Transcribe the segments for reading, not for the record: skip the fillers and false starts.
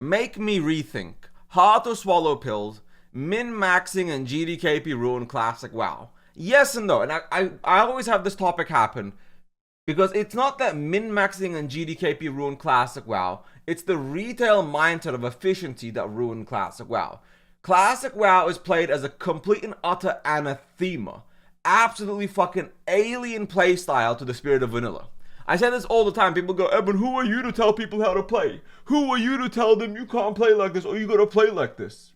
make me rethink. Hard to swallow pills, min-maxing and GDKP ruin classic WoW. Yes and no, and I always have this topic happen because it's not that min-maxing and GDKP ruin classic WoW, it's the retail mindset of efficiency that ruined classic WoW. Classic WoW is played as a complete and utter anathema. Absolutely fucking alien playstyle to the spirit of vanilla. I say this all the time. People go, Evan, who are you to tell people how to play? Who are you to tell them you can't play like this or you gotta play like this?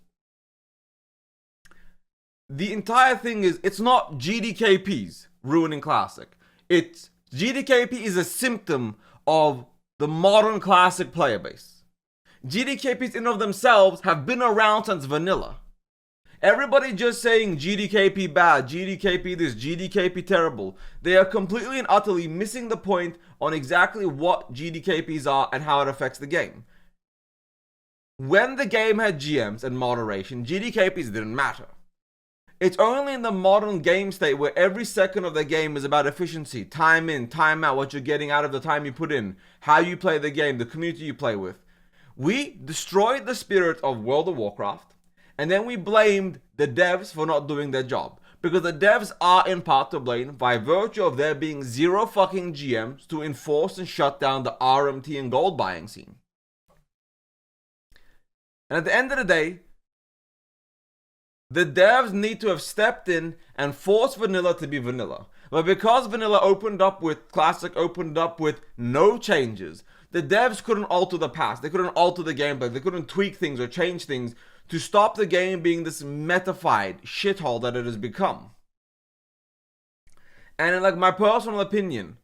The entire thing is, it's not GDKPs ruining classic. It's GDKP is a symptom of the modern classic player base. GDKPs in of themselves have been around since vanilla. Everybody just saying GDKP bad, GDKP this, GDKP terrible. They are completely and utterly missing the point on exactly what GDKPs are and how it affects the game. When the game had GMs and moderation, GDKPs didn't matter. It's only in the modern game state where every second of the game is about efficiency, time in, time out, what you're getting out of the time you put in, how you play the game, the community you play with. We destroyed the spirit of World of Warcraft, and then we blamed the devs for not doing their job. Because the devs are in part to blame by virtue of there being zero fucking GMs to enforce and shut down the RMT and gold buying scene. And at the end of the day, the devs need to have stepped in and forced vanilla to be vanilla. But because vanilla opened up with classic, opened up with no changes, the devs couldn't alter the past. They couldn't alter the gameplay. They couldn't tweak things or change things to stop the game being this metified shithole that it has become. And in like my personal opinion,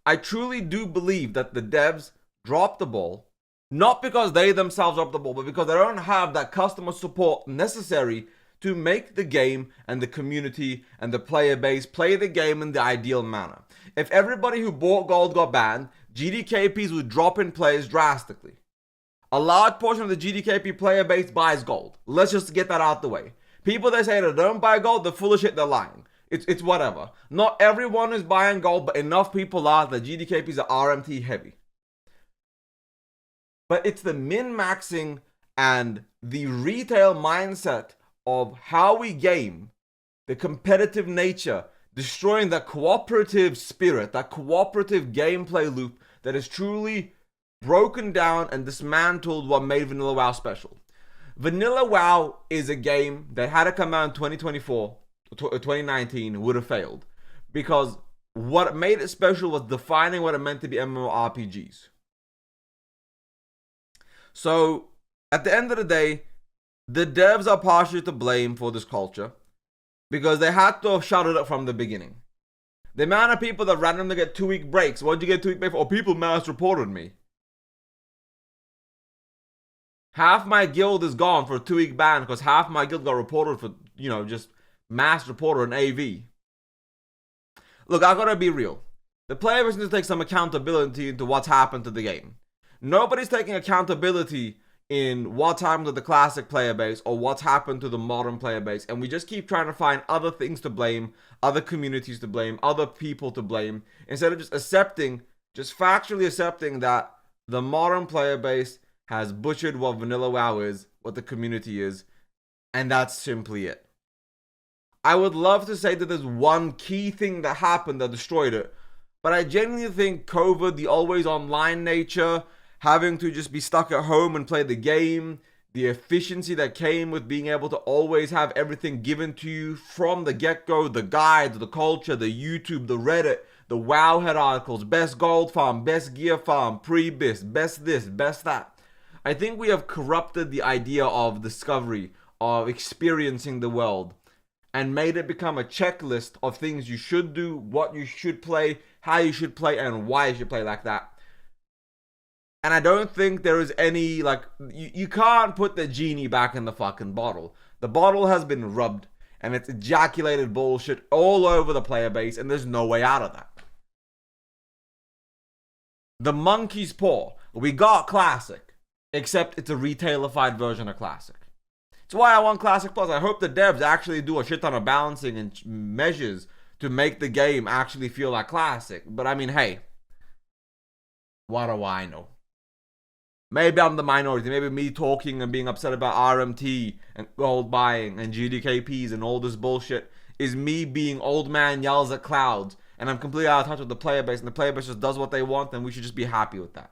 I truly do believe that the devs dropped the ball, not because they themselves dropped the ball, but because they don't have that customer support necessary to make the game and the community and the player base play the game in the ideal manner. If everybody who bought gold got banned, GDKPs would drop in players drastically. A large portion of the GDKP player base buys gold. Let's just get that out the way. People that say they don't buy gold, they're full of shit, they're lying. It's whatever. Not everyone is buying gold, but enough people are that GDKPs are RMT heavy. But it's the min-maxing and the retail mindset of how we game, the competitive nature, destroying that cooperative spirit, that cooperative gameplay loop that is truly broken down and dismantled what made Vanilla WoW special. Vanilla WoW is a game that had to come out in 2024, 2019, would have failed. Because what made it special was defining what it meant to be MMORPGs. So, at the end of the day, the devs are partially to blame for this culture because they had to have shut it up from the beginning. The amount of people that randomly get 2-week breaks. What'd you get 2-week break for? Oh, people mass reported me. Half my guild is gone for a 2-week ban because half my guild got reported for, just mass reporter and AV. Look, I gotta be real. The player base needs to take some accountability into what's happened to the game. Nobody's taking accountability in what's happened to the classic player base or what's happened to the modern player base, and we just keep trying to find other things to blame, other communities to blame, other people to blame, instead of just factually accepting that the modern player base has butchered what Vanilla WoW is, what the community is, and that's simply it. I would love to say that there's one key thing that happened that destroyed it, but I genuinely think COVID, the always online nature, having to just be stuck at home and play the game, the efficiency that came with being able to always have everything given to you from the get-go, the guides, the culture, the YouTube, the Reddit, the Wowhead articles, best gold farm, best gear farm, pre-bis, best this, best that. I think we have corrupted the idea of discovery, of experiencing the world, and made it become a checklist of things you should do, what you should play, how you should play, and why you should play like that. And I don't think there is any, you can't put the genie back in the fucking bottle. The bottle has been rubbed, and it's ejaculated bullshit all over the player base, and there's no way out of that. The monkey's paw. We got Classic, except it's a retailified version of Classic. It's why I want Classic Plus. I hope the devs actually do a shit ton of balancing and measures to make the game actually feel like Classic. But I mean, hey, what do I know? Maybe I'm the minority. Maybe me talking and being upset about RMT and gold buying and GDKPs and all this bullshit is me being old man yells at clouds, and I'm completely out of touch with the player base, and the player base just does what they want, and we should just be happy with that.